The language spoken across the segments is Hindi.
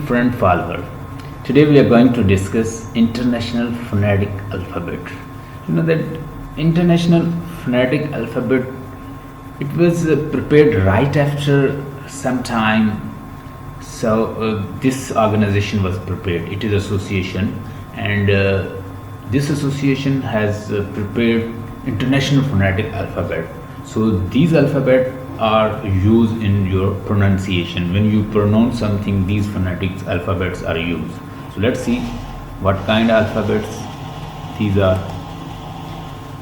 friend follower. Today we are going to discuss International Phonetic Alphabet. You know that International Phonetic Alphabet, it was prepared right after some time. So this organization was prepared. It is association, and this association has prepared International Phonetic Alphabet. So these alphabet are used in your pronunciation. When you pronounce something, these phonetic alphabets are used. So let's see what kind of alphabets these are.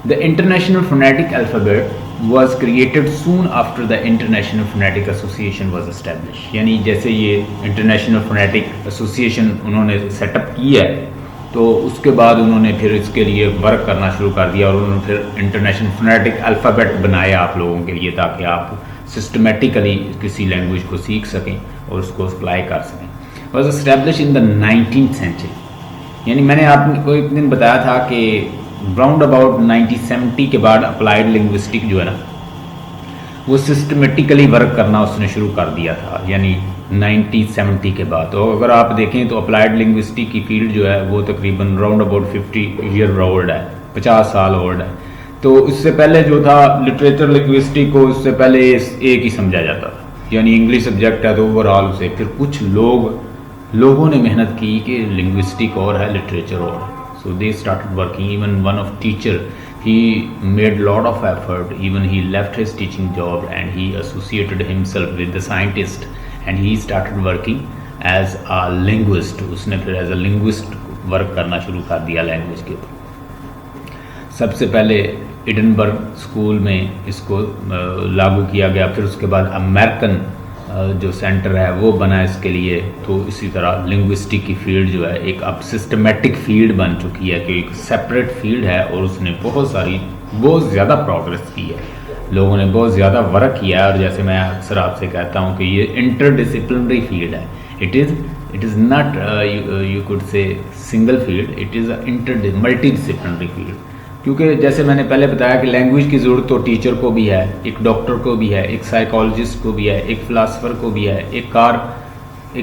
The International Phonetic Alphabet was created soon after the International Phonetic Association was established. यानी जैसे ये International Phonetic Association उन्होंने सेटअप किया है, तो उसके बाद उन्होंने फिर इसके लिए वर्क करना शुरू कर दिया और उन्होंने फिर इंटरनेशनल फोनेटिक अल्फ़ाबेट बनाया आप लोगों के लिए, ताकि आप सिस्टमेटिकली किसी लैंग्वेज को सीख सकें और उसको अप्लाई कर सकें. Was establish in the 19th century. यानी मैंने आपको एक दिन बताया था कि राउंड अबाउट 1970 के बाद अप्लाइड लिंग्विस्टिक जो है ना, वो सिस्टमेटिकली वर्क करना उसने शुरू कर दिया था, यानी 1970 के बाद. तो अगर आप देखें तो अप्लाइड लिंग्विस्टिक की फील्ड जो है वो तकरीबन राउंड अबाउट 50 ईयर ओल्ड है, 50 साल ओल्ड है. तो इससे पहले जो था लिटरेचर लिंग्विस्टिक को इससे पहले एक ही समझा जाता था, यानी इंग्लिश सब्जेक्ट है तो ओवरऑल से. फिर कुछ लोगों ने मेहनत की कि लिंग्विस्टिक और है, लिटरेचर और है. So they started working. Even one of teacher, he made lot of effort. Even he left his teaching job and he associated himself with the scientist and he started working as a linguist. उसने फिर as a linguist वर्क करना शुरू कर दिया लैंग्वेज के ऊपर. सबसे पहले एडिनबर्ग स्कूल में इसको लागू किया गया, फिर उसके बाद अमेरिकन जो सेंटर है वो बना इसके लिए. तो इसी तरह लिंग्विस्टिक की फील्ड जो है एक अब सिस्टमेटिक फील्ड बन चुकी है, कि एक सेपरेट फील्ड है और उसने बहुत ज़्यादा प्रोग्रेस की है. लोगों ने बहुत ज़्यादा वर्क किया है. और जैसे मैं अक्सर आपसे कहता हूँ कि ये इंटरडिसिप्लिनरी फील्ड है. It is not you could say single field, it is a multidisciplinary field. क्योंकि जैसे मैंने पहले बताया कि लैंग्वेज की ज़रूरत तो टीचर को भी है, एक डॉक्टर को भी है, एक साइकोलॉजिस्ट को भी है, एक फ़िलासफ़र को भी है, एक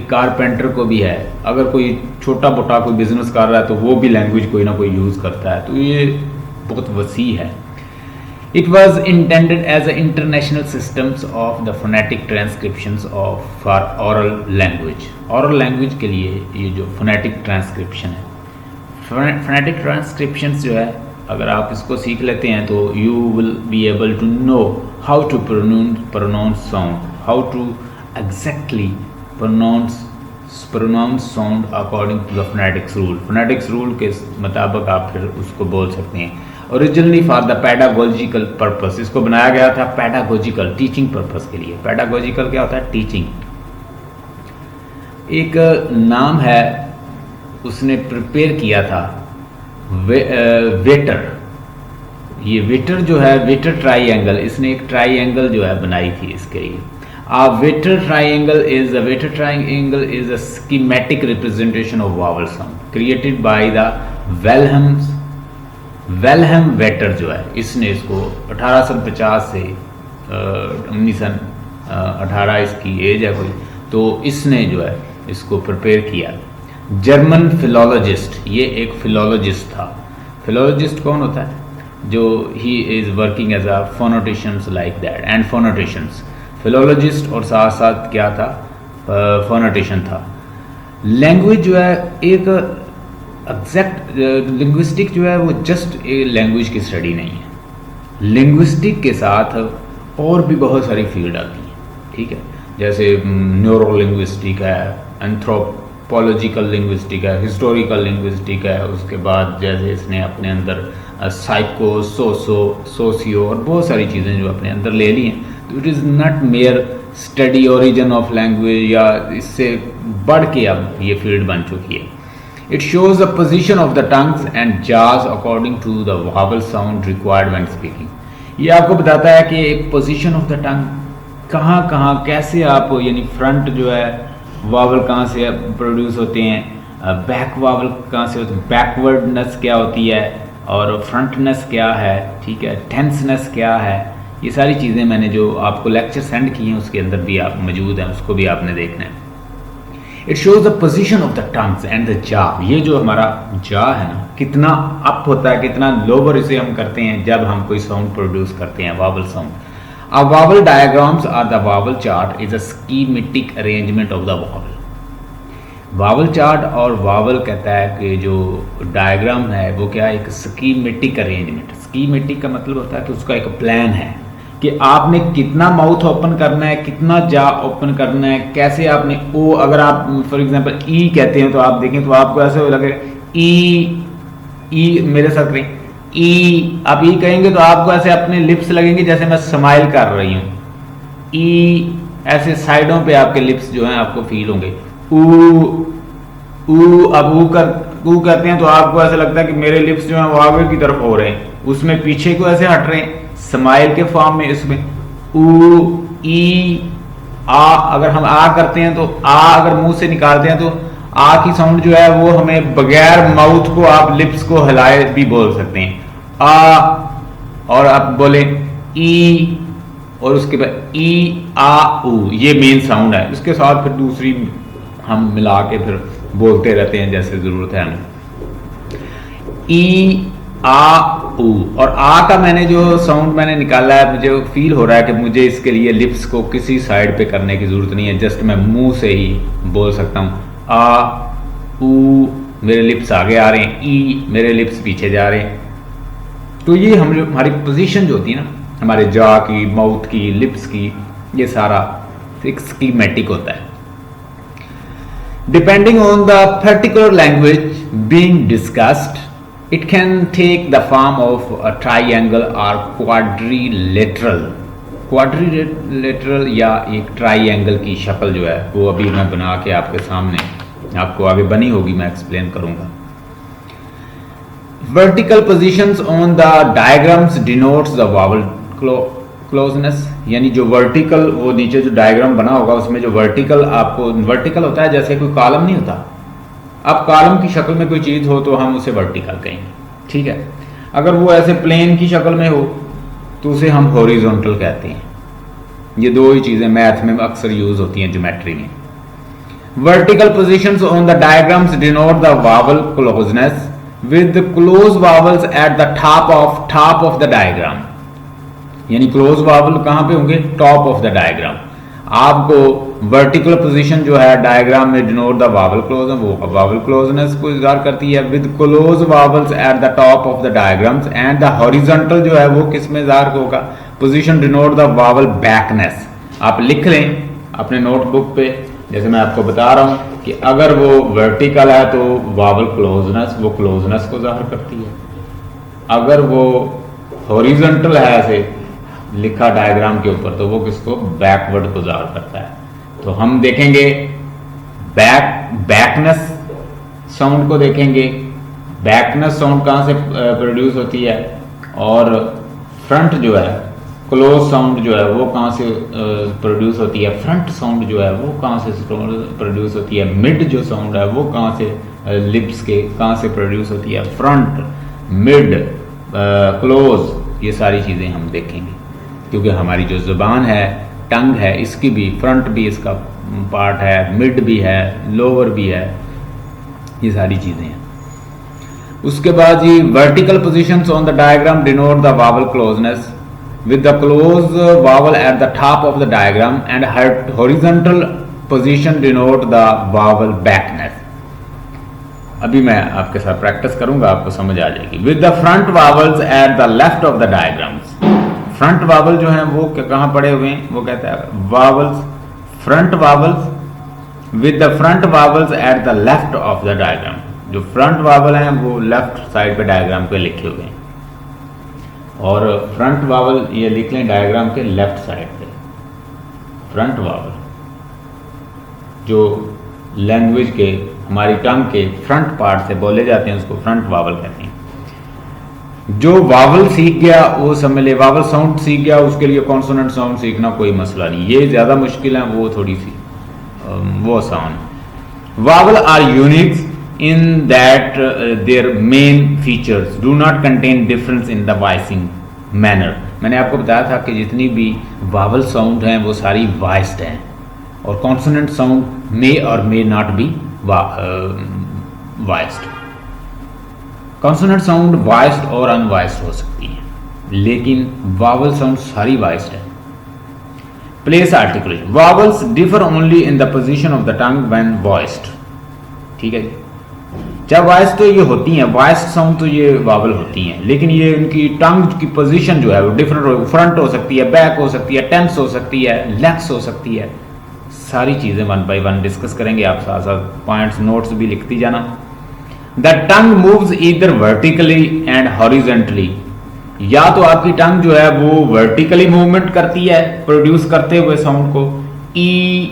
कारपेंटर को भी है. अगर कोई छोटा मोटा कोई बिजनेस कर रहा है तो वो भी लैंग्वेज कोई ना कोई यूज़ करता है. तो ये बहुत वसी है. It was intended as a international systems of the phonetic transcriptions of for oral language. Oral language के लिए ये जो फोनेटिक ट्रांसक्रिप्शन है, फोनेटिक ट्रांसक्रिप्शंस जो है, अगर आप इसको सीख लेते हैं तो you will be able to know how to pronounce sound, how to exactly pronounce sound according to the phonetics rule. Phonetics rule के मुताबिक आप फिर उसको बोल सकते हैं. Originally for the pedagogical purpose, इसको बनाया गया था पैडागोजिकल, टीचिंग पर्पस के लिए. पैडागोजिकल क्या होता है? टीचिंग. एक नाम है उसने प्रिपेयर किया था, वेटर. ये वेटर जो है, वेटर ट्राइंगल, इसने एक ट्राइंगल जो है बनाई थी इसके लिए. Vowel triangle is a schematic representation of vowel sound created by the Hellwag vowel जो है, इसने इसको 1850 से 1918 इसकी एज है कोई, तो इसने जो है इसको प्रिपेयर किया. जर्मन फिलोलॉजिस्ट, ये एक फिलोलॉजिस्ट था. फिलोलॉजिस्ट कौन होता है? जो he is working as a phoneticians like that and phoneticians. Philologist और साथ साथ क्या था? फोनोटिशियन था. लैंग्वेज जो है एक एग्जैक्ट लिंग्विस्टिक जो है वो जस्ट एक लैंग्वेज की स्टडी नहीं है. लिंग्विस्टिक के साथ और भी बहुत सारी फील्ड आती हैं, ठीक है. जैसे न्यूरो लिंग्विस्टिक है, एंथ्रोपोलॉजिकल लिंग्विस्टिक है, हिस्टोरिकल लिंग्विस्टिक है. उसके बाद जैसे इसने अपने अंदर साइको, सोशियो और बहुत सारी चीज़ें जो अपने अंदर ले ली हैं. तो it is not mayor study origin of language, या इससे बढ़ के अब ये फील्ड बन चुकी है. It shows the position of the tongues and jaws according to the vowel sound required when speaking. ये आपको बताता है कि एक पोजिशन ऑफ द टंग कहाँ कैसे आप, यानी फ्रंट जो है वावल कहाँ से प्रोड्यूस होते हैं, बैक वावल कहाँ से होते हैं, बैकवर्डनेस क्या होती है और फ्रंटनेस क्या है, ठीक है, टेंसनेस क्या है. ये सारी चीज़ें मैंने जो आपको लेक्चर सेंड किए हैं उसके अंदर भी आप मौजूद हैं, उसको भी आपने देखना है. It shows the position of the tongues and the जा। ये जो हमारा जा है ना, कितना अप होता है, कितना लोअर इसे हम करते हैं जब हम कोई साउंड प्रोड्यूस करते हैं, vowel sound. A vowel diagrams are the vowel chart is a schematic arrangement of the vowel. Vowel chart और वावल कहता है कि जो डायग्राम है वो क्या है, एक स्कीमेटिक अरेंजमेंट। स्कीमेटिक का मतलब होता है कि उसका एक प्लान है कि आपने कितना माउथ ओपन करना है, कितना जा ओपन करना है, कैसे आपने ओ, अगर आप फॉर एग्जांपल ई कहते हैं तो आप देखें तो आपको ऐसे लगेगा ई, ई मेरे साथ करें ई, आप ई कहेंगे तो आपको ऐसे अपने लिप्स लगेंगे जैसे मैं स्माइल कर रही हूँ। ई ऐसे साइडों पे आपके लिप्स जो हैं आपको फील होंगे। अब ऊ कहते हैं तो आपको ऐसा लगता है कि मेरे लिप्स जो हैं वो आगे की तरफ हो रहे हैं, उसमें पीछे को ऐसे हट रहे हैं स्माइल के फॉर्म में। इसमें ऊ, ई, आ, अगर हम आ करते हैं तो आ अगर मुंह से निकालते हैं तो आ की साउंड जो है वो हमें बगैर माउथ को आप लिप्स को हिलाए भी बोल सकते हैं, आ। और आप बोले ई, और उसके बाद ई, आ, ऊ, ये मेन साउंड है। उसके साथ फिर दूसरी हम मिला के फिर बोलते रहते हैं जैसे जरूरत है हमें। ई, आ, ऊ। और आ का मैंने जो साउंड मैंने निकाला है, मुझे फील हो रहा है कि मुझे इसके लिए लिप्स को किसी साइड पे करने की जरूरत नहीं है, जस्ट मैं मुंह से ही बोल सकता हूँ। आ, ऊ, मेरे लिप्स आगे आ रहे हैं, ई, मेरे लिप्स पीछे जा रहे हैं। तो ये हमारी पोजीशन जो होती है ना, हमारे जा की, माउथ की, लिप्स की, ये सारा एक स्कीमेटिक होता है। Depending on the particular language being discussed, it can take the form of a triangle or quadrilateral। quadrilateral या एक ट्राइंगल की शक्ल जो है वो अभी मैं बना के आपके सामने, आपको आगे बनी होगी, मैं एक्सप्लेन करूंगा। Vertical positions on the diagrams denotes the vowel closeness, यानी जो वर्टिकल, वो नीचे जो डायग्राम बना होगा उसमें जो वर्टिकल, आपको वर्टिकल होता है जैसे कोई कॉलम नहीं होता। अब कॉलम की शक्ल में कोई चीज़ हो तो हम उसे वर्टिकल कहेंगे, ठीक है। अगर वो ऐसे प्लेन की शक्ल में हो तो उसे हम हॉरिजॉन्टल कहते हैं। ये दो ही चीज़ें मैथ में अक्सर यूज होती हैं, ज्योमेट्री में। Vertical positions on the diagrams denote the vowel closeness with close vowels at the top of the diagram. यानी क्लोज वावल कहां पे होंगे, टॉप ऑफ द डायग्राम। आपको वर्टिकल पोजीशन जो है डायग्राम में डिनोट द वावल क्लोज, वो वावल क्लोजनेस को इज़हार करती है with close vowels at the top of the diagrams. And the horizontal जो है वो किस में इज़हार होगा, position denote the vowel backness. आप लिख लें अपने नोटबुक पे, जैसे मैं आपको बता रहा हूं कि अगर वो वर्टिकल है तो वावल क्लोजनेस, वो क्लोजनेस को ज़ाहिर करती है। अगर वो हॉरिजॉन्टल है ऐसे लिखा डायग्राम के ऊपर तो वो किसको, बैकवर्ड को ज़ाहिर करता है। तो हम देखेंगे बैकनेस साउंड को देखेंगे। बैकनेस साउंड कहाँ से प्रोड्यूस होती है, और फ्रंट जो है क्लोज साउंड जो है वो कहाँ से प्रोड्यूस होती है, फ्रंट साउंड जो है वो कहाँ से प्रोड्यूस होती है, मिड जो साउंड है वो कहाँ से लिप्स के कहाँ से प्रोड्यूस होती है, फ्रंट, मिड, क्लोज, ये सारी चीज़ें हम देखेंगे। क्योंकि हमारी जो ज़ुबान है, टंग है, इसकी भी फ्रंट भी इसका पार्ट है, मिड भी है, लोअर भी है, ये सारी चीज़ें हैं। उसके बाद जी vertical positions on the diagram denote the vowel closeness with the close vowel at the top of the diagram and horizontal position denote the vowel backness। अभी मैं आपके साथ प्रैक्टिस करूंगा, आपको समझ आ जाएगी। with the front vowels at the left of the diagrams। Front vowel जो है वो कहाँ पड़े हुए हैं, वो कहता है vowels, front vowels with the front vowels at the left of the diagram। जो फ्रंट वावल हैं वो लेफ्ट साइड पे डायग्राम पे लिखे हुए हैं, और फ्रंट वावल ये लिख लें डायग्राम के लेफ्ट साइड पे। फ्रंट वावल जो लैंग्वेज के, हमारी टंग के फ्रंट पार्ट से बोले जाते हैं उसको फ्रंट वावल कहते हैं। जो वावल सीख गया वो समझ ले, वावल साउंड सीख गया, उसके लिए कॉन्सोनेंट साउंड सीखना कोई मसला नहीं। ये ज़्यादा मुश्किल है, वो थोड़ी सी वो आसान। Vowel are unique in that their main features do not contain difference in the voicing manner। मैंने आपको बताया था कि जितनी भी वावल साउंड हैं वो सारी वॉइस्ड हैं, और कॉन्सोनेंट साउंड मे और may not be voiced. Consonant sound voiced और अनवॉइस्ड हो सकती है, लेकिन वावल साउंड सारी वॉइस्ड है। Place articulation, vowels differ only in the position of the tongue when voiced. ठीक है जी, जब वॉइस तो ये होती हैं, वॉइस्ड साउंड तो ये वावल होती हैं, लेकिन ये इनकी टंग की पोजीशन जो है वो डिफरेंट हो, फ्रंट हो सकती है, बैक हो सकती है, टेंस हो सकती है, लेग्स हो सकती है। सारी चीज़ें वन बाय वन डिस्कस करेंगे, आप साथ साथ पॉइंट्स नोट्स भी लिखती जाना। The tongue moves either vertically and horizontally, या तो आपकी टंग जो है वो वर्टिकली मूवमेंट करती है प्रोड्यूस करते हुए साउंड को, ई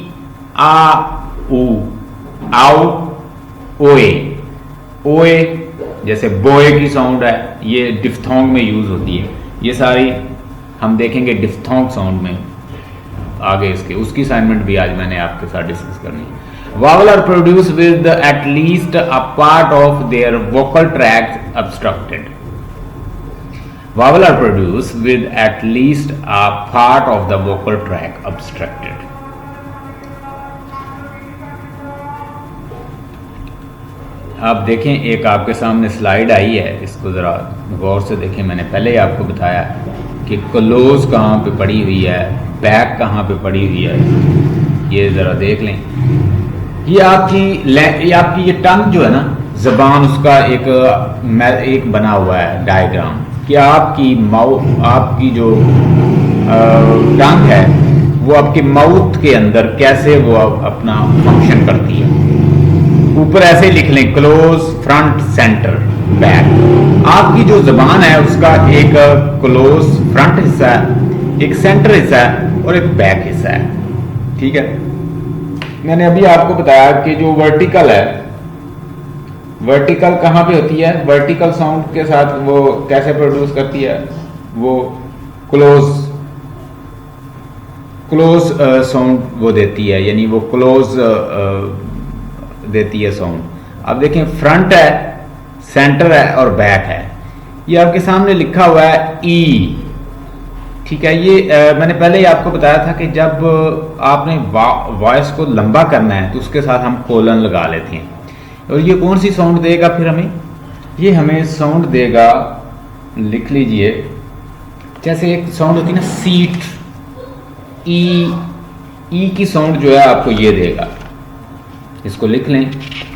आ ऊ आओ ओए, ओए जैसे बोए की साउंड है, ये डिफ्थोंग में यूज होती है। ये सारी हम देखेंगे डिफ्थोंग साउंड में आगे, इसके उसकी असाइनमेंट भी आज मैंने आपके साथ डिस्कस करनी है। Vowel are produce with at least a part of their vocal tract obstructed. Vowel are produced with at least a part of the vocal tract obstructed. आप देखें, एक आपके सामने स्लाइड आई है, इसको ज़रा गौर से देखें। मैंने पहले ही आपको बताया कि क्लोज कहाँ पे पड़ी हुई है, बैक कहाँ पे पड़ी हुई है, ये ज़रा देख लें। ये आपकी ये टंग जो है ना, ज़बान, उसका एक बना हुआ है डायग्राम कि आपकी जो टंग है वो आपके माउथ के अंदर कैसे वो अपना फंक्शन करती है। ऊपर ऐसे लिख लें, क्लोज, फ्रंट, सेंटर, बैक। आपकी जो ज़बान है उसका एक क्लोज फ्रंट हिस्सा है, एक सेंटर हिस्सा है और एक बैक हिस्सा है। ठीक है, मैंने अभी आपको बताया कि जो वर्टिकल है, वर्टिकल कहाँ पे होती है, वर्टिकल साउंड के साथ वो कैसे प्रोड्यूस करती है, वो क्लोज साउंड वो देती है, यानी वो क्लोज देती है साउंड। अब देखें, फ्रंट है, सेंटर है और बैक है। ये आपके सामने लिखा हुआ है ई। ठीक है, ये मैंने पहले ही आपको बताया था कि जब आपने वॉइस को लंबा करना है तो उसके साथ हम कोलन लगा लेते हैं। और ये कौन सी साउंड देगा फिर हमें, ये हमें साउंड देगा, लिख लीजिए, जैसे एक साउंड होती है ना सीट, ई की साउंड जो है आपको ये देगा। इसको लिख लें,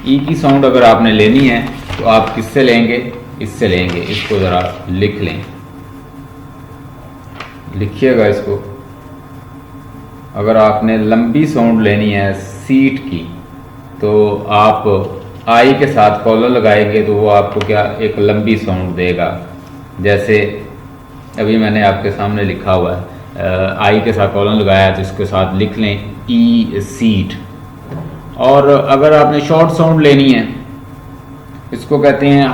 ई की साउंड अगर आपने लेनी है तो आप किससे लेंगे, इससे लेंगे। इसको ज़रा लिख लें, लिखिएगा इसको। अगर आपने लंबी साउंड लेनी है सीट की तो आप आई के साथ कॉलर लगाएंगे तो वो आपको क्या एक लंबी साउंड देगा। जैसे अभी मैंने आपके सामने लिखा हुआ है, आई के साथ कॉलर लगाया है तो इसके साथ लिख लें ई सीट। और अगर आपने शॉर्ट साउंड लेनी है, इसको कहते हैं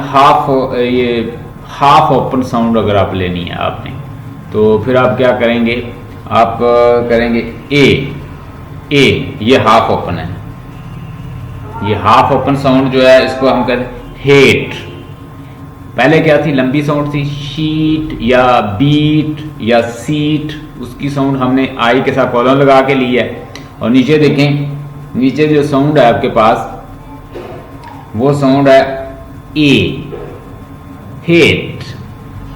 हाफ ओपन साउंड अगर आप लेनी है आपने, तो फिर आप क्या करेंगे, आप करेंगे ए, ये हाफ ओपन है। ये हाफ ओपन साउंड जो है इसको हम कहते हैं हेट। पहले क्या थी, लंबी साउंड थी, शीट या बीट या सीट, उसकी साउंड हमने आई के साथ कॉलम लगा के ली है। और नीचे देखें, नीचे जो साउंड है आपके पास वो साउंड है ए, हेट,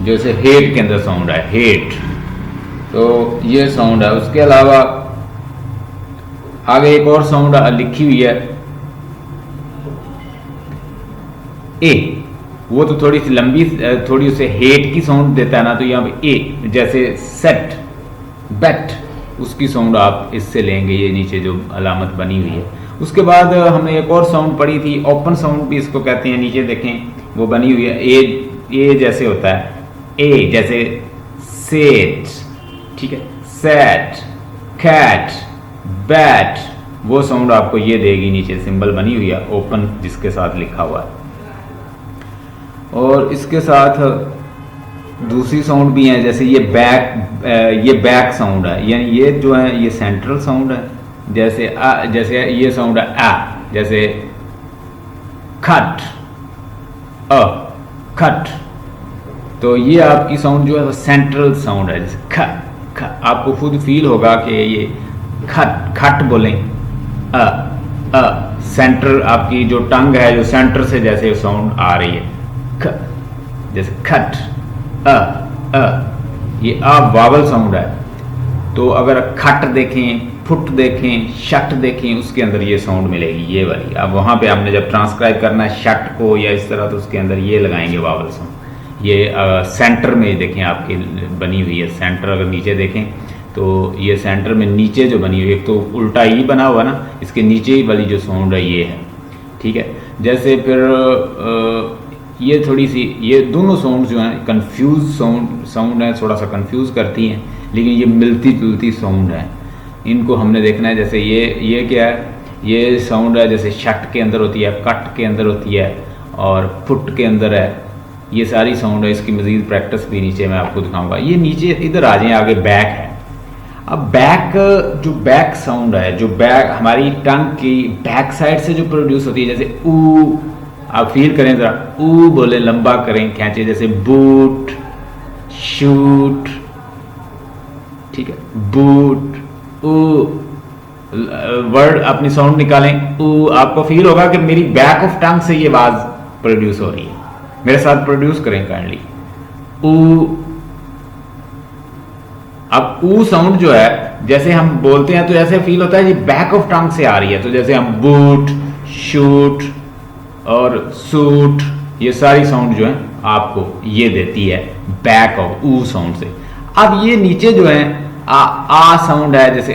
जैसे हेट के अंदर साउंड है हेट, तो ये साउंड है। उसके अलावा आगे एक और साउंड लिखी हुई है ए, वो तो थोड़ी सी लंबी, थोड़ी उसे हेट की साउंड देता है ना, तो यहाँ पे ए, जैसे सेट, बेट, उसकी साउंड आप इससे लेंगे, ये नीचे जो अलामत बनी हुई है। उसके बाद हमने एक और साउंड पढ़ी थी, ओपन साउंड भी इसको कहते हैं, नीचे देखें वो बनी हुई है ए जैसे होता है, ए जैसे सेट, ठीक है, सेट, कैट, बैट, वो साउंड आपको ये देगी, नीचे सिंबल बनी हुई है ओपन जिसके साथ लिखा हुआ है। और इसके साथ दूसरी साउंड भी है, जैसे ये बैक साउंड है, यानी ये जो है ये सेंट्रल साउंड है। जैसे ये साउंड है आ, जैसे खट, खट, तो ये आपकी साउंड जो है वो सेंट्रल साउंड है। जैसे ख, आपको खुद फील होगा कि ये खट बोलें, सेंटर आपकी जो टंग है, जो सेंटर से जैसे साउंड आ रही है, ख, जैसे खट, ये वावल साउंड है। तो अगर खट देखें, फुट देखें, शट देखें, उसके अंदर ये साउंड मिलेगी, ये वाली। अब वहाँ पे आपने जब ट्रांसक्राइब करना है शट को या इस तरह, तो उसके अंदर ये लगाएंगे वावल साउंड। ये सेंटर में देखें आपकी बनी हुई है, सेंटर अगर नीचे देखें तो ये सेंटर में नीचे जो बनी हुई है, एक तो उल्टा ई बना हुआ ना, इसके नीचे ही वाली जो साउंड है ये है, ठीक है। जैसे फिर ये थोड़ी सी, ये दोनों साउंड जो हैं कंफ्यूज साउंड है, थोड़ा सा कंफ्यूज करती हैं, लेकिन ये मिलती जुलती साउंड है। इनको हमने देखना है। जैसे ये क्या है, ये साउंड है जैसे शट के अंदर होती है, कट के अंदर होती है और फुट के अंदर है, ये सारी साउंड है। इसकी मज़ीद प्रैक्टिस भी नीचे मैं आपको दिखाऊंगा। ये नीचे इधर आ जाए, आगे बैक है। अब बैक, जो बैक साउंड है, जो बैक हमारी टंग की बैक साइड से जो प्रोड्यूस होती है, जैसे ऊ, आप फील करें ज़रा, ऊ बोले, लंबा करें, खींचे, जैसे बूट, शूट, ठीक है, बूट, ऊ, वर्ड अपनी साउंड निकालें, ऊ। आपको फील होगा कि मेरी बैक ऑफ टंग से ये आवाज प्रोड्यूस हो रही है। मेरे साथ प्रोड्यूस करें काइंडली, ऊ। अब ऊ साउंड जो है, जैसे हम बोलते हैं तो ऐसे फील होता है ये बैक ऑफ टंग से आ रही है। तो जैसे हम बूट, शूट और सूट, ये सारी साउंड जो है आपको ये देती है बैक ऑफ ऊ साउंड से। अब ये नीचे जो है आ साउंड है, जैसे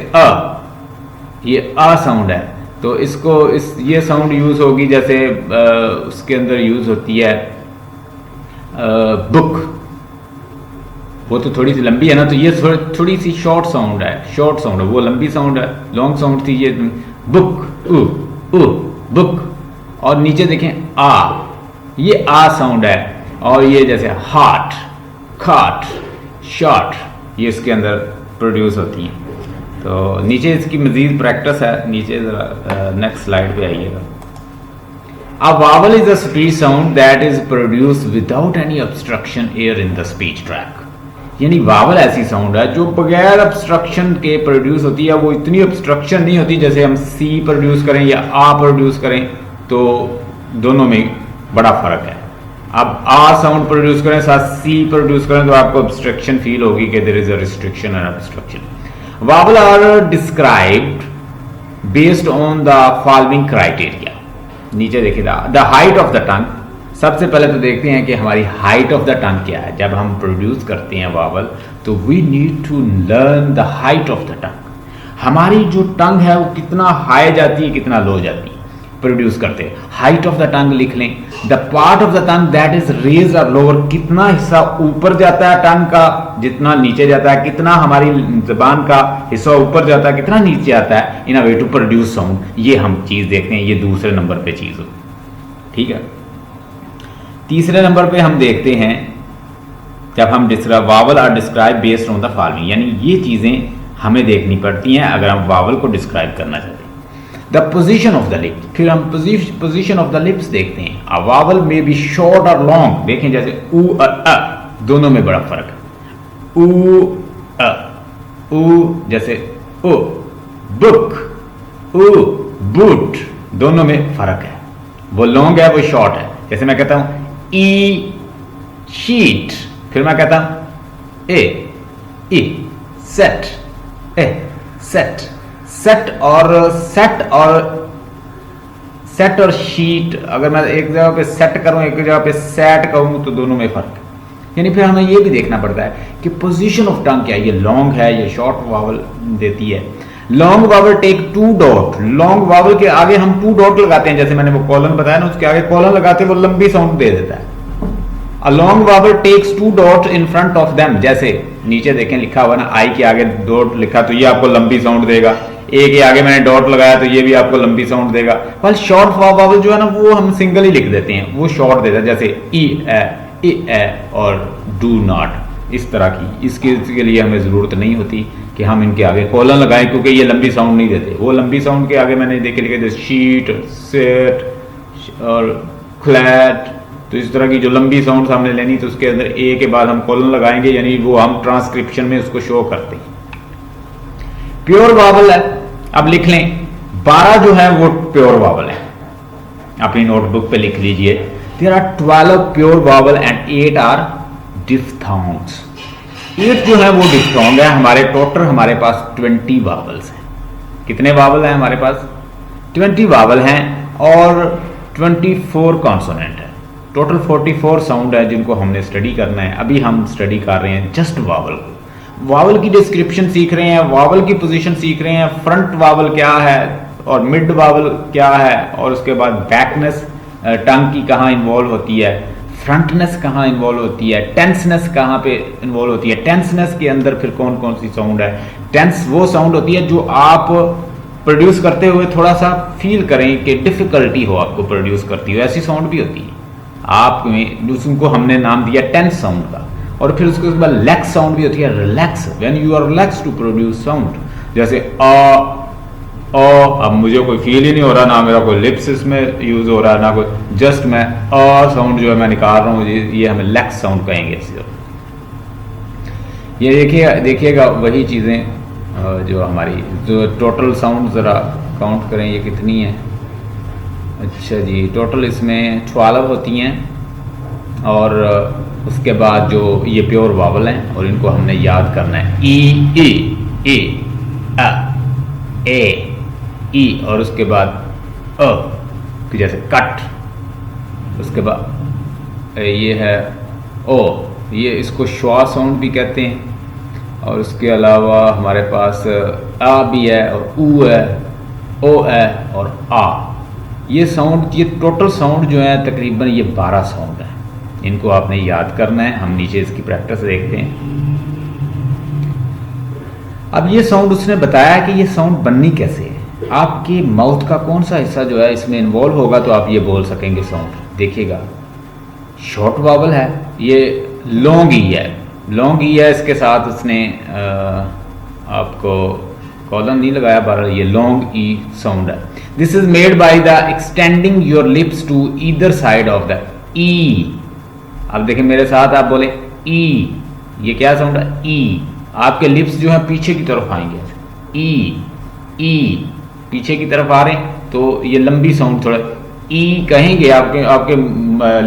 ये साउंड है, तो इसको ये साउंड यूज होगी, जैसे उसके अंदर यूज होती है बुक। वो तो थोड़ी सी लंबी है ना, तो ये थोड़ी सी शॉर्ट साउंड है, शॉर्ट साउंड है। वो लंबी साउंड है, लॉन्ग साउंड थी ये बुक, ऊ बुक। और नीचे देखें ये साउंड है। और ये जैसे हार्ट, खाट, शॉट, ये इसके अंदर प्रोड्यूस होती हैं। तो नीचे इसकी मजीद प्रैक्टिस है। नीचे जरा नेक्स्ट स्लाइड पे आइएगा। A vowel is a speech sound that is produced without any obstruction air in the speech tract. यानी वावल ऐसी साउंड है जो बगैर obstruction के प्रोड्यूस होती है। वो इतनी obstruction नहीं होती जैसे हम सी प्रोड्यूस करें या आ प्रोड्यूस करें, तो दोनों में बड़ा फर्क है। अब आ साउंड प्रोड्यूस करें साथ सी प्रोड्यूस करें तो आपको obstruction फील होगी कि there is a restriction and obstruction. Vowel are described based on the following criteria. नीचे देखिए द हाइट ऑफ द टंग। सबसे पहले तो देखते हैं कि हमारी हाइट ऑफ द टंग क्या है। जब हम प्रोड्यूस करते हैं वावल तो we need to learn the height of the tongue. हमारी जो टंग है वो कितना हाई जाती है, कितना लो जाती है प्रोड्यूस करते हैं। हाइट ऑफ द टंग लिख लें। The part of the tongue that is raise और लोअर, कितना हिस्सा ऊपर जाता है टंग का, जितना नीचे जाता है, कितना हमारी जबान का हिस्सा ऊपर जाता है, कितना नीचे आता है, इन अ वे टू प्रोड्यूस साउंड। ये हम चीज देखते हैं, ये दूसरे नंबर पे चीज हो, ठीक है। तीसरे नंबर पे हम देखते हैं जब हम vowel are describe based on the following, यानी ये चीजें हमें देखनी पड़ती हैं अगर हम वावल को डिस्क्राइब करना चाहते हैं। The position of the lips, फिर हम पोजिशन ऑफ द लिप्स देखते हैं। अ वावल में बी शॉर्ट और लॉन्ग। देखें जैसे ऊ और अ, दोनों में बड़ा फर्क है। ऊ अ, ऊ जैसे ओ, बुक, ऊ बूट, दोनों में फर्क है। वो लॉन्ग है, वो शॉर्ट है। जैसे मैं कहता हूं ई शीट, फिर मैं कहता हूं ए सेट, सेट, सेट और शीट। अगर मैं एक जगह पे सेट करूं, एक जगह पे सेट कहूं, तो दोनों में फर्क है। यानी फिर हमें ये भी देखना पड़ता है कि पोजीशन ऑफ टंग क्या है, ये लॉन्ग है, ये शॉर्ट वावल देती है। Long vowel take 2 dot. Long vowel के आगे हम 2 डॉट लगाते हैं, जैसे मैंने वो कॉलन बताया ना, उसके आगे कॉलन लगाते हैं, वो लंबी साउंड दे देता है। A long vowel takes 2 dots in front of them. जैसे नीचे देखें लिखा हुआ ना, आई के आगे डॉट लिखा तो ये आपको लंबी साउंड देगा। ए के आगे मैंने डॉट लगाया तो ये भी आपको लंबी साउंड देगा। पर शॉर्ट वावल जो है ना, वो हम सिंगल ही लिख देते हैं, वो शॉर्ट देता है। जैसे ए और डू नॉट, इस तरह की। इसके लिए हमें जरूरत नहीं होती कि हम इनके आगे कॉलन लगाएं, क्योंकि ये लंबी साउंड नहीं देते। वो लंबी साउंड के आगे मैंने देखे लिखे जैसे शीट, सेट और फ्लैट। तो इस तरह की जो लंबी साउंड हमने लेनी, तो उसके अंदर ए के बाद हम कॉलन लगाएंगे, यानी वो हम ट्रांसक्रिप्शन में उसको शो करते हैं। प्योर वावल है, अब लिख लें 12 जो है वो प्योर वावल है, अपनी नोटबुक पे लिख लीजिए। There are 12 pure vowel and 8 are diphthongs. 8 जो है वो डिफ्थोंग है। हमारे टोटल हमारे पास 20 वावल्स हैं। कितने वावल हैं हमारे पास? 20 वावल हैं और 24 कॉन्सोनेंट है। टोटल 44 साउंड है जिनको हमने स्टडी करना है। अभी हम स्टडी कर रहे हैं जस्ट वावल को। वावल की डिस्क्रिप्शन सीख रहे हैं, वावल की पोजीशन सीख रहे हैं, फ्रंट वावल क्या है और मिड वावल क्या है, और उसके बाद बैकनेस टंग की कहाँ इन्वॉल्व होती है, फ्रंटनेस कहाँ इन्वॉल्व होती है, टेंसनेस कहाँ पे इन्वॉल्व होती है, टेंसनेस के अंदर फिर कौन कौन सी साउंड है। टेंस वो साउंड होती है जो आप प्रोड्यूस करते हुए थोड़ा सा फील करें कि डिफिकल्टी हो आपको प्रोड्यूस करती हो, ऐसी साउंड भी होती है। आप में उसको हमने नाम दिया टेंस साउंड का। और फिर उसके बाद लैक्स साउंड भी होती है, relax, when you are relax to produce sound. जैसे अब मुझे कोई फील ही नहीं हो रहा, ना मेरा कोई लिप्स इसमें यूज हो रहा है, ना कोई, जस्ट मैं साउंड जो है मैं निकाल रहा हूँ, ये हमें लैक्स साउंड कहेंगे इसे। ये देखिएगा वही चीज़ें जो हमारी जो टोटल साउंड ज़रा काउंट करें ये कितनी है। अच्छा जी, टोटल इसमें 12 होती हैं और उसके बाद जो ये प्योर वावल हैं और इनको हमने याद करना है। ई ए और उसके बाद जैसे कट, उसके बाद ये है ओ, ये इसको श्वा साउंड भी कहते हैं। और उसके अलावा हमारे पास आ भी है और ऊ है, ओ है और आ। ये साउंड, ये टोटल साउंड जो है तकरीबन ये 12 साउंड है। इनको आपने याद करना है। हम नीचे इसकी प्रैक्टिस देखते हैं। अब ये साउंड उसने बताया कि ये साउंड बननी कैसे है। आपके माउथ का कौन सा हिस्सा जो है इसमें इन्वॉल्व होगा तो आप ये बोल सकेंगे साउंड। देखिएगा, शॉर्ट वावल है, ये लॉन्ग ई है, लॉन्ग ई है, इसके साथ उसने आपको कॉलम नहीं लगाया, बहरहाल ये लॉन्ग ई साउंड है। This is made by the extending your lips to either side of the E. अब देखिए मेरे साथ, आप बोले ई, ये क्या साउंड है? ई। आपके लिप्स जो है पीछे की तरफ आएंगे, ई पीछे की तरफ आ रहे हैं तो ये लंबी साउंड थोड़ा ई कहेंगे। आपके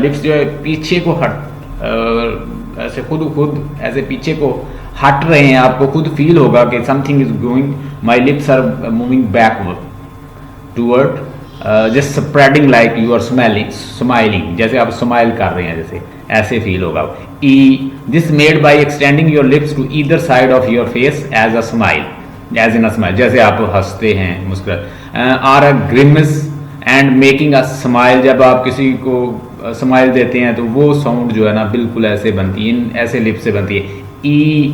लिप्स जो है पीछे को ऐसे खुद ऐसे पीछे को हट रहे हैं। आपको खुद फील होगा कि something is going, my lips are moving backward toward, just spreading like you are smiling, जैसे आप स्माइल कर रहे हैं, जैसे ऐसे फील होगा। E, this made by extending your lips to either side of your face as a smile, as in a smile, जैसे आप हंसते हैं, मुस्कुरा। Or a grimace and making a smile, जब आप किसी को स्माइल देते हैं तो वो साउंड जो है ना बिल्कुल ऐसे बनती है, इन ऐसे लिप्स से बनती है। ई,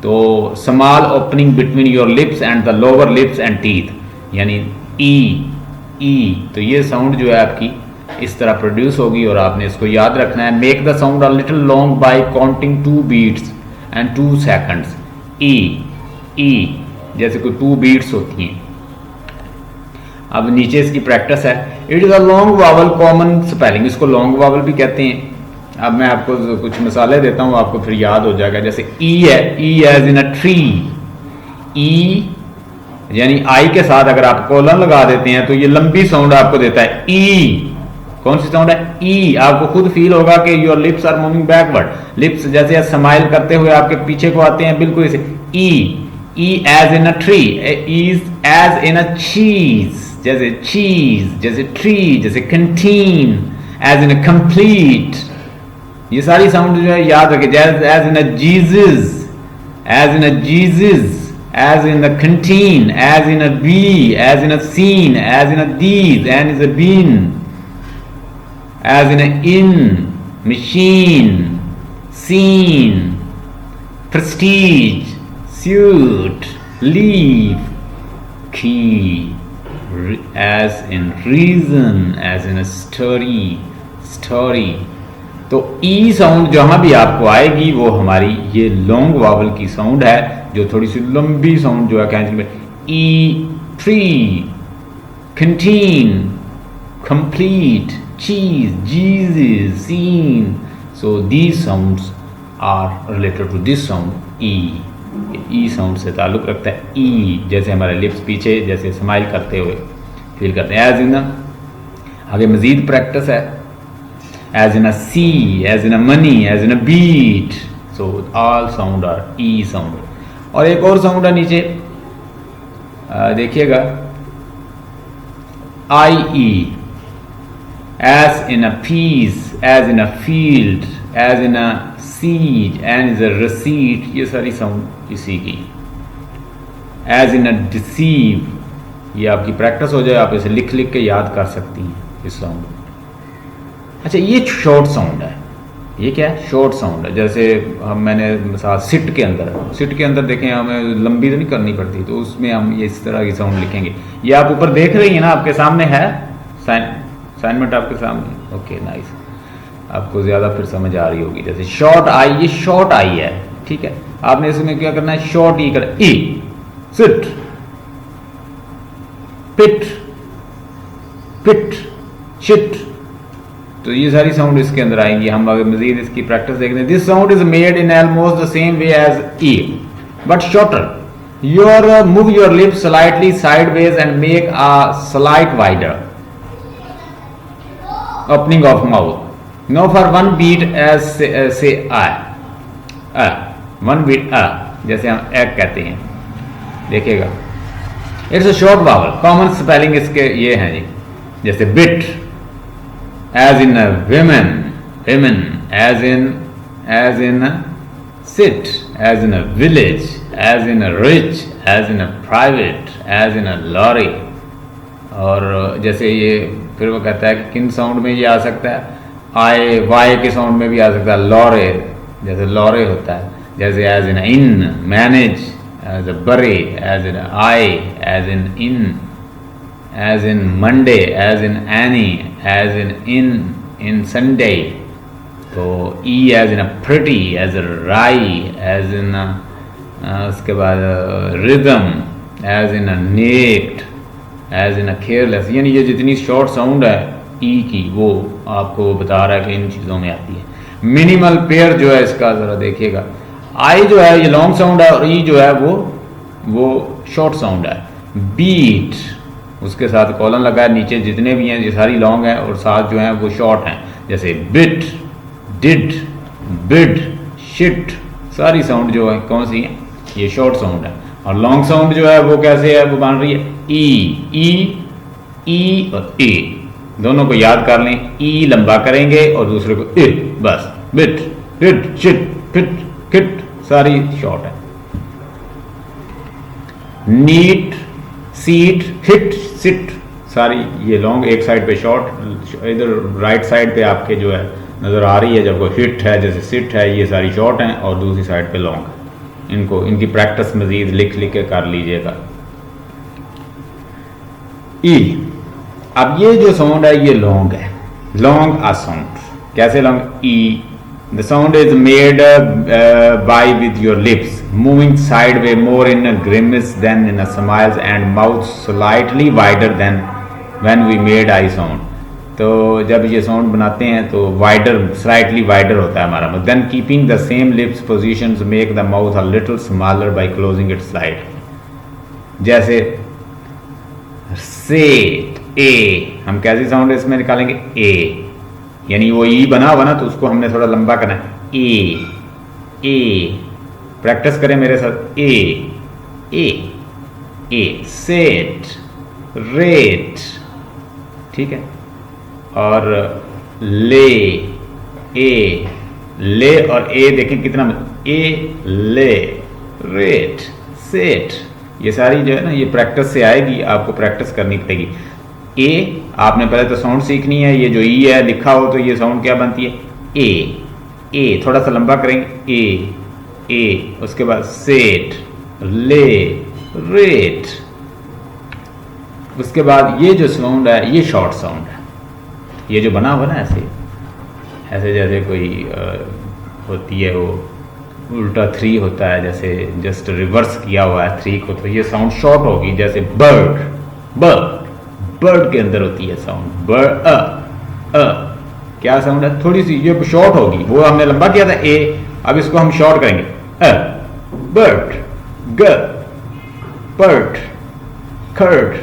तो small opening between your lips and the lower lips and teeth, यानी ई। तो ये साउंड जो है आपकी इस तरह प्रोड्यूस होगी और आपने इसको याद रखना है। Make the sound a little long by counting 2 beats and 2 seconds. E जैसे कोई 2 बीट्स होती हैं। अब नीचे इसकी प्रैक्टिस है। It is a long vowel common spelling, इसको लॉन्ग वावल भी कहते हैं। अब मैं आपको कुछ मिसालें देता हूं, आपको फिर याद हो जाएगा। जैसे ई है, ई एज इन अ ट्री, ई यानी आई के साथ अगर आप कोलन लगा देते हैं तो ये लंबी साउंड आपको देता है। ई कौन सी साउंड है? ई। आपको खुद फील होगा कि your lips are moving backward, lips जैसे स्माइल करते हुए आपके पीछे को आते हैं, बिल्कुल इसे E as in a tree, is as in a cheese, जैसे चीज, जैसे ट्री, जैसे canteen, as in a complete. ये सारी साउंड जो है याद रखें। As in a Jesus, as in a Jesus, as in a canteen, as in a bee, as in a scene, as in a these, as in a bean, as in machine, scene, prestige, suit, leaf, key, as in reason, as in a story। तो ई साउंड जहां भी आपको आएगी वो हमारी ये लॉन्ग वावल की साउंड है, जो थोड़ी सी लंबी साउंड जो है कैंसिल में। E, tree, canteen, complete, cheese, Jesus, scene. So these sounds are related to this sound E. E sound से ताल्लुक़ रखता है। E जैसे हमारे लिप्स पीछे जैसे स्माइल करते हुए फील करते हैं। एज इन आगे मजीद प्रैक्टिस है, as in a sea, as in a money, as in a beat, so all sound are E sound. और एक और साउंड है नीचे, देखिएगा, I E, as in a piece, as in a field, as in a seed, and is a receipt, ये सारी साउंड इसी की। एज इन अ डिसीव, ये आपकी प्रैक्टिस हो जाए, आप इसे लिख लिख के याद कर सकती हैं इस साउंड। अच्छा, ये शॉर्ट साउंड है, ये क्या है? शॉर्ट साउंड है। जैसे हम मैंने मिसाल सिट के अंदर देखें, हमें लंबी तो नहीं करनी पड़ती, तो उसमें हम ये इस तरह की साउंड लिखेंगे। ये आप ऊपर देख रही हैं ना, आपके सामने है असाइनमेंट आपके सामने, ओके नाइस, आपको ज़्यादा फिर समझ आ रही होगी। जैसे शॉर्ट आई, ये शॉर्ट आई है, ठीक है। आपने इसमें क्या करना है, शॉर्ट ई कर, ई, सिट, पिट, पिट, शिट, तो ये सारी साउंड इसके अंदर आएंगी। हम अगर मजीद इसकी प्रैक्टिस देखते हैं, this sound is made in almost the same way as E but shorter. Your move your lips slightly sideways and make a slight wider opening of mouth. No for one beat as say ah, one beat आ, जैसे हम एक कहते हैं, देखिएगा। It's a short vowel, common spelling इसके ये हैं जी, जैसे bit, as in a women, as in a sit, as in a village, as in a rich, as in a private, as in a lorry। और जैसे ये फिर वो कहता है कि किन साउंड में ये आ सकता है, आई वाई के साउंड में भी आ सकता है, लॉरे, जैसे लॉरे होता है, जैसे as in in, manage, as a bury, as in I, as in, as in Monday, as in Annie, as in Sunday, तो E as in a pretty, as a rye, as in a, उसके बाद rhythm, as in a naked, as in a careless, यानी ये जितनी शॉर्ट साउंड है E की, वो आपको बता रहा है कि इन चीज़ों में आती है। मिनिमल पेयर जो है इसका ज़रा देखिएगा, I जो है ये लॉन्ग साउंड है और E जो है वो शॉर्ट साउंड है। बीट, उसके साथ कॉलन लगा है, नीचे जितने भी हैं ये सारी लॉन्ग हैं और साथ जो हैं वो शॉर्ट हैं, जैसे बिट, डिड, बिड, शिट, सारी साउंड जो है कौन सी है, ये शॉर्ट साउंड है। और लॉन्ग साउंड जो है वो कैसे है, वो बन रही है ई और ए, दोनों को याद कर लें, ई लंबा करेंगे और दूसरे को ए, बस। Bit, did, shit, fit, kit, सारी शॉर्ट है। नीट, सीट, हिट, सिट, सारी ये लॉन्ग, एक साइड पे शॉर्ट, इधर राइट साइड पे आपके जो है नज़र आ रही है, जब वो हिट है, जैसे सिट है, ये सारी शॉर्ट हैं और दूसरी साइड पे लॉन्ग है। इनकी प्रैक्टिस मजीद लिख लिख के कर लीजिएगा। ई, अब ये जो साउंड है ये लॉन्ग है, लॉन्ग आ साउंड, कैसे long, E, the sound is made by with your lips moving sideway more in a grimace than in a smiles and mouth slightly wider than when we made I sound। तो जब ये साउंड बनाते हैं तो वाइडर, स्लाइटली वाइडर होता है हमारा, then keeping the same lips positions make the mouth a little smaller by closing it slide. जैसे से, ए, हम कैसी साउंड इसमें निकालेंगे, ए, यानी वो ई बना हुआ ना, तो उसको हमने थोड़ा लंबा करना है, ए, प्रैक्टिस करें मेरे साथ, ए, सेट, रेट, ठीक है। और ले और ए देखें कितना, ए, ले, रेट, सेट, ये सारी जो है ना ये प्रैक्टिस से आएगी, आपको प्रैक्टिस करनी पड़ेगी। ए, आपने पहले तो साउंड सीखनी है, ये जो ई है लिखा हो तो ये साउंड क्या बनती है, ए, थोड़ा सा लंबा करेंगे, ए, उसके बाद सेट, ले, रेट, उसके बाद ये जो साउंड है ये शॉर्ट साउंड है, ये जो बना हुआ ना ऐसे जैसे कोई होती है वो उल्टा 3 होता है, जैसे जस्ट रिवर्स किया हुआ है 3 को, तो ये साउंड शॉर्ट होगी। जैसे बर्ड के अंदर होती है साउंड, क्या साउंड है, थोड़ी सी ये शॉर्ट होगी, वो हमने लंबा किया था ए, अब इसको हम शॉर्ट करेंगे, बर्ड, ग, पर्ट, कर्ड,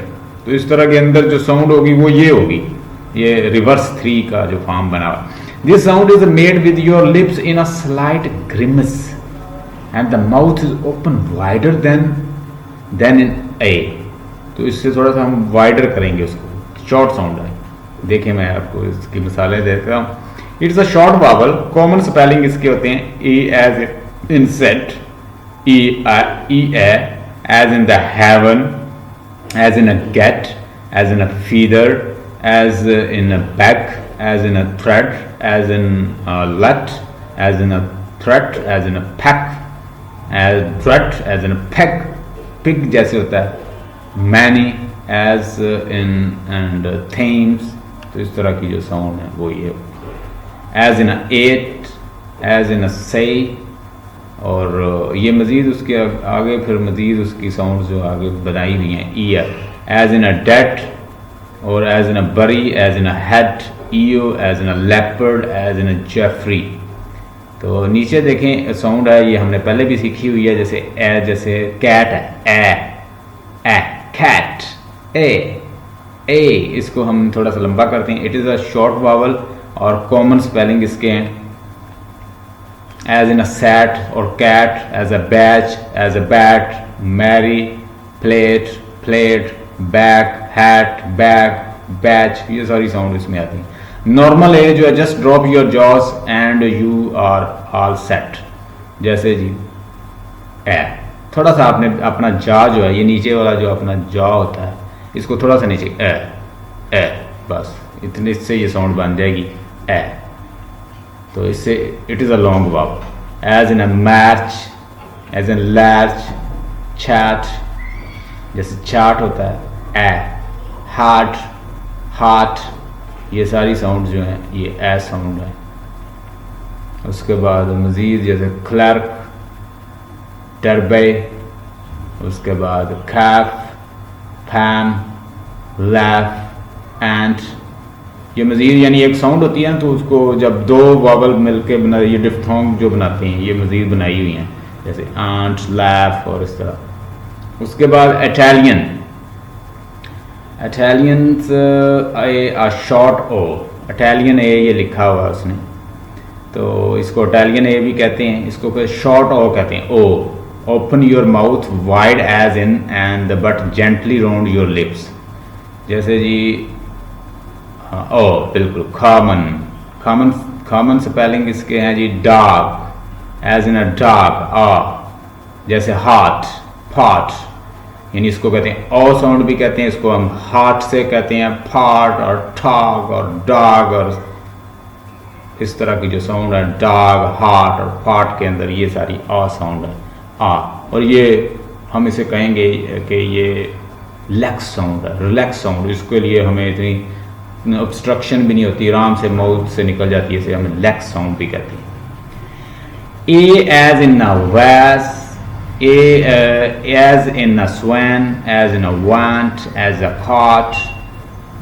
तो इस तरह के अंदर जो साउंड होगी वो ये होगी, ये रिवर्स 3 का जो फॉर्म बना हुआ। This sound is made with your lips in a slight grimace and the mouth is open wider than in A. तो इससे थोड़ा सा हम वाइडर करेंगे उसको, शॉर्ट साउंड है। देखिए मैं आपको इसकी मिसालें देता हूँ। It's a short vowel, common spelling इसके होते हैं A as in set, E as in the heaven, as in a get, as in a feather, as in a back, as in a thread, as in a let, as in a threat, as in a pack, as threat, as in a peck, pig जैसे होता है, many, as in and themes। तो इस तरह की जो साउंड है वो ये, as in a eight, as in a say। और ये मज़ीद उसके आगे फिर मज़ीद उसकी साउंड जो आगे बनाई हुई हैं, ear, as in a debt, और as in a berry, as in a head, ईओ, as in a leopard, as in a Jeffrey. तो नीचे देखें साउंड है, ये हमने पहले भी सीखी हुई है, जैसे कैट है, ए कैट, ए, इसको हम थोड़ा सा लंबा करते हैं। It is a short vowel और कॉमन स्पेलिंग इसके हैं, as in a sat or cat, as a batch, as a bat, marry, plate, bag, hat, bag, batch, ये सारी साउंड इसमें आती है। नॉर्मल है जो है just drop your jaws and you are all set. जैसे जी ए, थोड़ा सा आपने अपना जा जो है, ये नीचे वाला जो अपना जा होता है, इसको थोड़ा सा नीचे ए, बस इतने से ये साउंड बन जाएगी ए। तो इससे it is a long vowel, as in a match, as in latch, chat, जैसे चाट होता है, ए, हार्ट, ये सारी साउंड जो हैं ये ए साउंड है। उसके बाद मज़ीद जैसे क्लर्क, टर्बे, उसके बाद कैफ, फैम, लैफ, एंड। ये मज़ीद यानी एक साउंड होती है तो उसको जब दो वावल मिलके बना, ये डिफ्थोंग जो बनाते हैं ये मज़ीद बनाई हुई हैं, जैसे आंट, लैफ और इस तरह। उसके बाद इटालियंस आ शॉर्ट ओ, इटालियन ए ये लिखा हुआ है उसने, तो इसको इटालियन ए भी कहते हैं, इसको फिर शॉर्ट ओ कहते हैं। O, open your mouth wide as in and but gently round your lips. जैसे जी ओ बिल्कुल कॉमन स्पेलिंग इसके हैं G, dog, as in a dog, आ, जैसे हार्ट, फाट, यानी इसको कहते हैं ओ साउंड भी कहते हैं, इसको हम हार्ट से कहते हैं, फाट और ठॉग और डॉग, और इस तरह की जो साउंड है डॉग, हार्ट और फाट के अंदर ये सारी आ साउंड है, आ। और ये हम इसे कहेंगे कि ये रिलैक्स साउंड है, रिलैक्स साउंड। इसके लिए हमें इतनी ऑब्स्ट्रक्शन भी नहीं होती, आराम से माउथ से निकल जाती है, इसे हम रिलैक्स साउंड भी कहते हैं। A as in a was, as in a swan, as in a want, as a cot,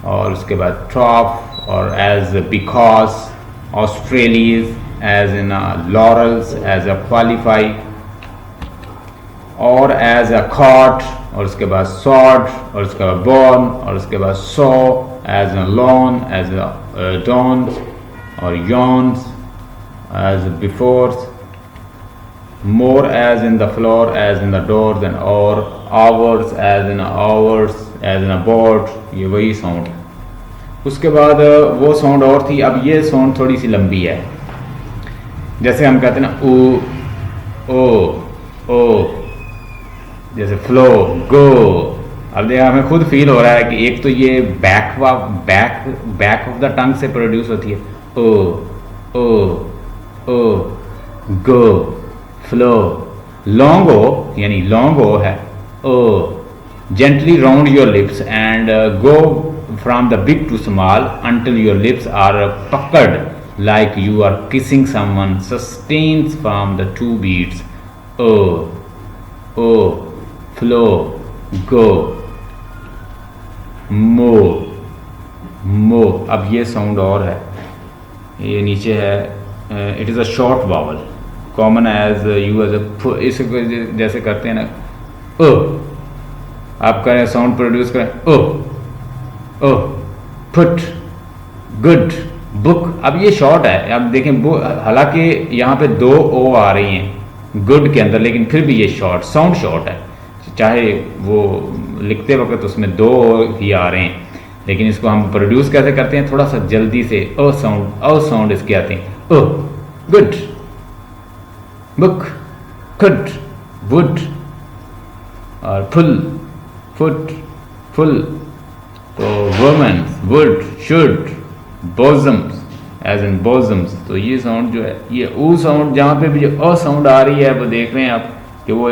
और उसके बाद ट्रॉफ, और as because, Australia's, as in a laurels, as a qualify, और एज अ कॉट, और उसके बाद सॉड, और उसके बाद बॉर्न, और उसके बाद सो, as a lawn, as a dawns or yawns, as before, more as in the floor, as in the doors, and or hours, as in hours, as in a board, ये वही साउंड। उसके बाद वो साउंड और थी, अब ये साउंड थोड़ी सी लंबी है, जैसे हम कहते हैं ना ओ, जैसे फ्लो, गो। अब देखा हमें खुद फील हो रहा है कि एक तो ये बैक ऑफ द टंग से प्रोड्यूस होती है, ओ, गो, फ्लो। लॉन्ग ओ यानी लॉन्ग ओ है O, gently round your lips and go from the big to small until your lips are pucker like you are kissing someone, sustains from the two beats, O, flow, go, mow. अब ये साउंड और है, ये नीचे है, it is a short vowel, common as you as a, इसे जैसे करते हैं ना, आप करें साउंड प्रोड्यूस करें, ओह, पुट, गुड, बुक। अब ये शॉर्ट है, अब देखें हालांकि यहाँ पे 2 ओ आ रही हैं गुड के अंदर, लेकिन फिर भी ये शॉर्ट साउंड शॉर्ट है, चाहे वो लिखते वक्त उसमें 2 ओ ही आ रहे हैं, लेकिन इसको हम प्रोड्यूस कैसे करते हैं, थोड़ा सा जल्दी से अ साउंड इसके आते हैं। O, good, book, could, wood, और फुल, फुट, फुल, तो women, wood, should, bosoms as in bosoms. तो ये साउंड जो है, ये ओ साउंड, जहाँ पे भी जो अ साउंड आ रही है वो देख रहे हैं आप कि वो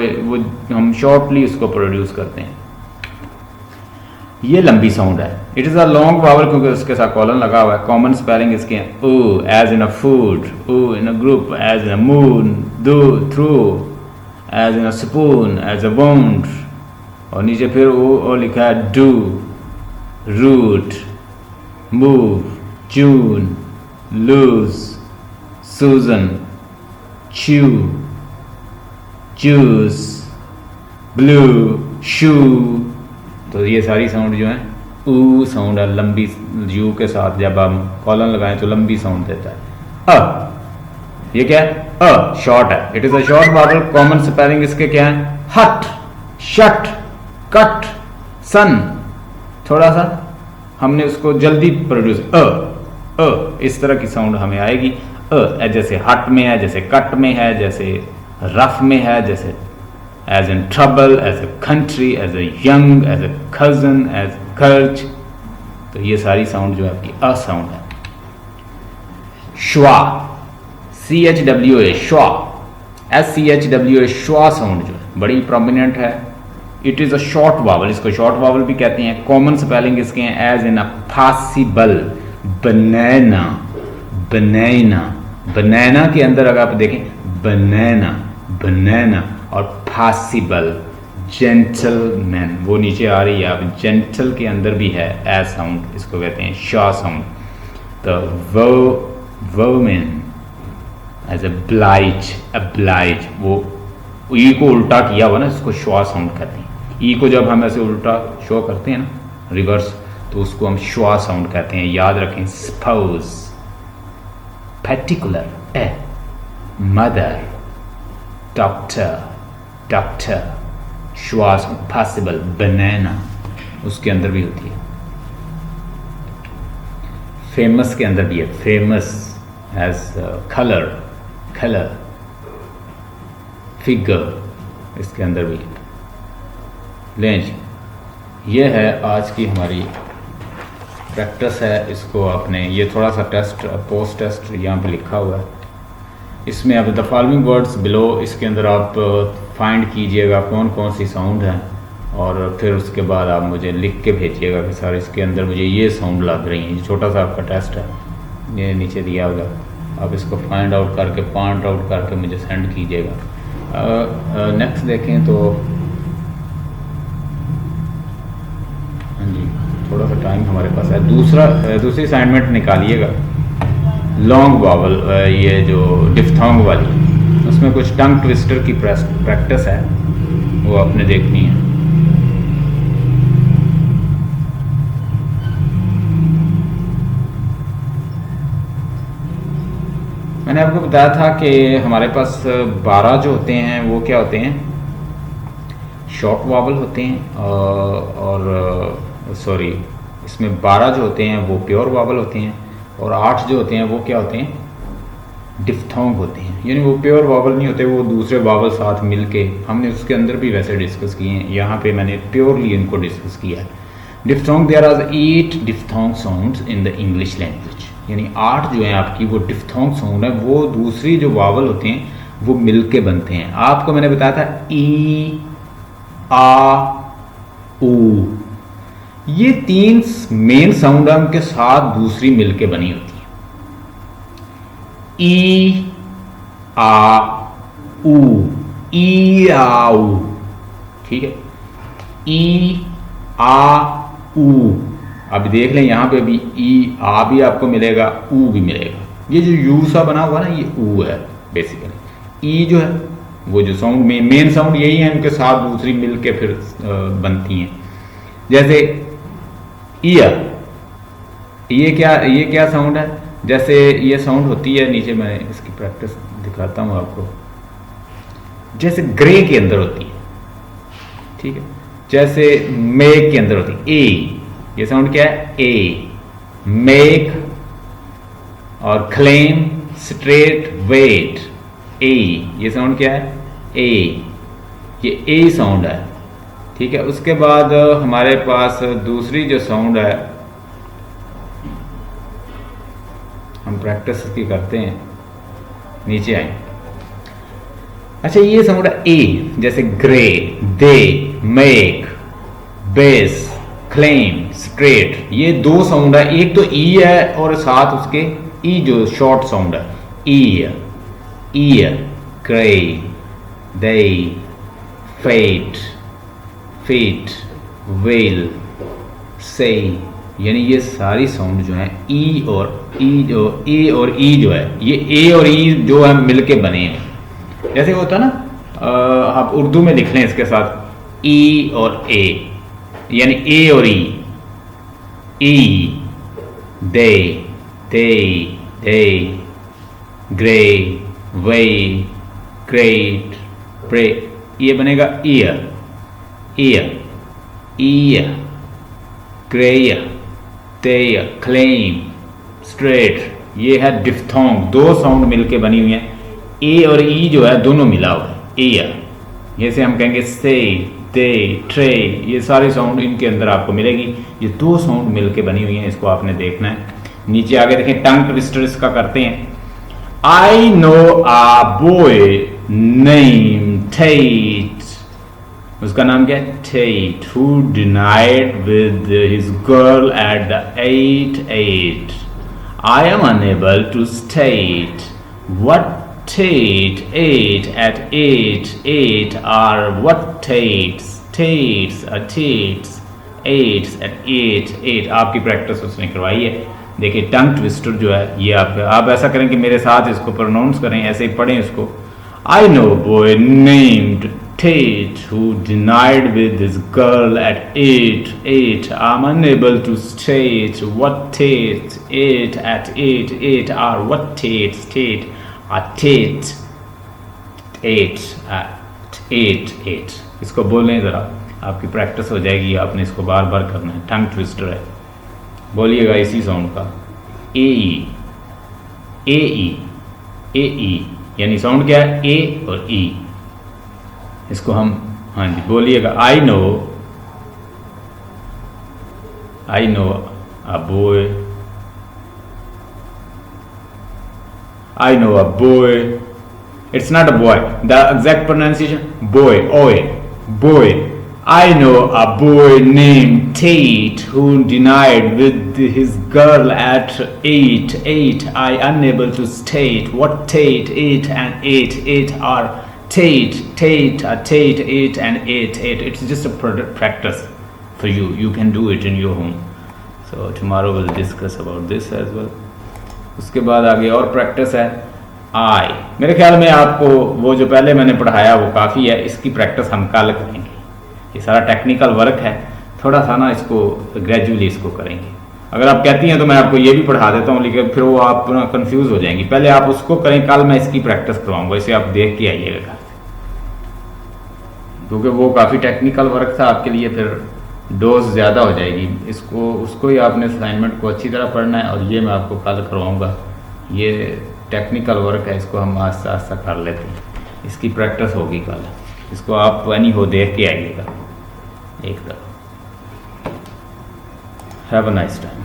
हम शॉर्टली इसको प्रोड्यूस करते हैं। ये लंबी साउंड है, it is a long vowel क्योंकि उसके साथ कॉलन लगा हुआ है। कॉमन स्पेलिंग इसके हैं O as in a food, O in a group, as in a moon, two, through, as in a spoon, as a wound, और नीचे फिर ओ लिखा है do, route, move, June, lose, Susan, chew, juice, blue, shoe. तो ये सारी साउंड जो है ऊ साउंड है, लंबी यू के साथ जब हम कॉलन लगाएं तो लंबी साउंड देता है। ये क्या है, अ शॉर्ट है, it is a short vowel. Common spelling इसके क्या है, हट, शट, कट, सन। थोड़ा सा हमने उसको जल्दी प्रोड्यूस, इस तरह की साउंड हमें आएगी। जैसे हट में है, जैसे कट में है, जैसे रफ में है, जैसे as in trouble, as a country, as a young, as a cousin, as खर्च। तो ये सारी साउंड जो है आपकी अ साउंड है। श्वा, CHWA, श्वा, SCHWA, श्वा साउंड जो है बड़ी प्रोमिनेंट है। It is a short vowel, इसको शॉर्ट वावल भी कहते हैं। कॉमन स्पेलिंग इसके हैं एज इन अ पॉसिबल, बनाना, बनाना, बनाना के अंदर अगर आप देखें बनाना, बनाना, और पॉसिबल, जेंटलमैन, वो नीचे आ रही है, आप जेंटल के अंदर भी है ए साउंड, इसको कहते हैं शॉ साउंड। तो वोमेन एज ए ब्लाइज, अब्लाइज, वो ई को उल्टा किया हुआ ना, इसको श्वा साउंड कहते हैं। ई को जब हम ऐसे उल्टा शो करते हैं ना, रिवर्स, तो उसको हम श्वा साउंड कहते हैं। याद रखें, spouse, particular, a, mother, doctor, doctor, schwa sound, possible, banana, उसके अंदर भी होती है। फेमस के अंदर भी है, famous as colour, colour, figure, इसके अंदर भी है। लेंज, ये है आज की हमारी प्रैक्टिस है। इसको आपने, ये थोड़ा सा टेस्ट, पोस्ट टेस्ट यहाँ पे लिखा हुआ है, इसमें आप द फॉलोइंग वर्ड्स बिलो, इसके अंदर आप फाइंड कीजिएगा कौन कौन सी साउंड है, और फिर उसके बाद आप मुझे लिख के भेजिएगा कि सर इसके अंदर मुझे ये साउंड लग रही है। ये छोटा सा आपका टेस्ट है, ये नीचे दिया होगा, आप इसको फाइंड आउट करके, पॉइंट आउट करके मुझे सेंड कीजिएगा। नेक्स्ट देखें तो, हाँ जी, थोड़ा सा टाइम हमारे पास है। दूसरी असाइनमेंट निकालिएगा, लॉन्ग वावल, ये जो डिफ्थोंग वाली, उसमें कुछ टंग ट्विस्टर की प्रैक्टिस है, वो आपने देखनी है। मैंने आपको बताया था कि हमारे पास 12 जो होते हैं वो क्या होते हैं, शॉर्ट वावल होते हैं, और सॉरी, इसमें 12 जो होते हैं वो प्योर वावल होते हैं, और 8 जो होते हैं वो क्या होते हैं, डिफ्थोंग होते हैं। यानी वो प्योर वावल नहीं होते, वो दूसरे वावल साथ मिलके, हमने उसके अंदर भी वैसे डिस्कस किए हैं, यहाँ पे मैंने प्योरली इनको डिस्कस किया है। Diphthong, there are 8 diphthong sounds in the English language, यानी 8 जो है आपकी वो डिफ्थोंग साउंड है, वो दूसरी जो वावल होते हैं वो मिलके बनते हैं। आपको मैंने बताया था ई, आ, ऊ, ये 3 मेन साउंड के साथ दूसरी मिलके बनी होती है। ई, आ, ऊ, ई, आ, ऊ, ठीक है, ई, आ, ऊ। अब देख लें यहाँ पे भी ई, आ भी आपको मिलेगा, ऊ भी मिलेगा। ये जो यू सा बना हुआ ना, ये ऊ है बेसिकली। ई जो है वो जो साउंड मेन साउंड यही है, इनके साथ दूसरी मिलके फिर बनती हैं। जैसे ईयर, ये क्या साउंड है? जैसे ये साउंड होती है नीचे, मैं इसकी प्रैक्टिस दिखाता हूँ आपको। जैसे ग्रे के अंदर होती है, ठीक है, जैसे मेक के अंदर होती है ए, ये साउंड क्या है? ए। मेक और क्लेम, स्ट्रेट, वेट, ए, ये साउंड क्या है? ए, ये ए साउंड है, ठीक है। उसके बाद हमारे पास दूसरी जो साउंड है, हम प्रैक्टिस की करते हैं, नीचे आए। अच्छा, ये साउंड है ए, जैसे ग्रे, दे, मेक, बेस, क्लेम, स्ट्रेट, ये दो साउंड है। एक तो ई है और साथ उसके ई जो शॉर्ट साउंड है, ईयर, ईयर, ग्रे, दे, फेट, फेट, वेल, से, यानी ये सारी साउंड जो है ई और ई, जो ए और ई जो है, ये ए और ई जो है मिलके बने हैं। जैसे होता है ना, आप उर्दू में लिख लें इसके साथ ई और ए, यानी ए और E, they, they, grey, way, great, pray, ये बनेगा ear, ear, ear, greyer, tear, claim, straight, ये है डिफ्थोंग, दो साउंड मिलके बनी हुई है। ए और ई जो है दोनों मिला हुआ है, ईयर। जैसे हम कहेंगे से, दे, ट्रे, ये सारी साउंड इनके अंदर आपको मिलेगी। ये दो साउंड मिलके बनी हुई है, इसको आपने देखना है। नीचे आगे देखें, टंग ट्विस्टर इसका करते हैं। I know a boy name Tate, उसका नाम क्या है? Tate, who denied with his girl at the eight. I am unable to state what Tate ate at 8 are what Tates at 8 आपकी प्रैक्टिस उसने करवाई है। देखिए, टंग ट्विस्टर जो है ये आप ऐसा करें कि मेरे साथ इसको प्रोनाउंस करें, ऐसे ही पढ़ें इसको। I know boy named Tate who denied with his girl at 8. I'm unable to state what Tate ate at 8 are what Tates at 8. इसको बोलें ज़रा, आपकी प्रैक्टिस हो जाएगी। आपने इसको बार बार करना है। टंग ट्विस्टर है, बोलिएगा इसी साउंड का। ए ई, यानी साउंड क्या है? ए और ई। इसको हम, हाँ जी, बोलिएगा। I know a boy, I know a boy. It's not a boy. The exact pronunciation, boy, boy. I know a boy named Tate who denied with his girl at 8. I unable to state what Tate 8 and 8 are. Tate, 8 and 8. It's just a practice for you. You can do it in your home. So tomorrow we'll discuss about this as well. उसके बाद आगे और प्रैक्टिस है। आई, मेरे ख्याल में आपको वो जो पहले मैंने पढ़ाया वो काफ़ी है। इसकी प्रैक्टिस हम कल करेंगे। ये सारा टेक्निकल वर्क है, थोड़ा सा ना इसको ग्रेजुअली इसको करेंगे। अगर आप कहती हैं तो मैं आपको ये भी पढ़ा देता हूँ, लेकिन फिर वो आप ना कन्फ्यूज़ हो जाएंगी। पहले आप उसको करें, कल मैं इसकी प्रैक्टिस करवाऊँगा। इसे आप देख के आइएगा घर से, क्योंकि वो काफ़ी टेक्निकल वर्क था आपके लिए, फिर डोज ज़्यादा हो जाएगी। उसको ही आपने असाइनमेंट को अच्छी तरह पढ़ना है, और ये मैं आपको कल करवाऊँगा। ये टेक्निकल वर्क है, इसको हम आस्ता आस्ता कर लेते हैं। इसकी प्रैक्टिस होगी कल। इसको आप यानी हो देख के आइएगा एक दफ़ा। Have a nice time.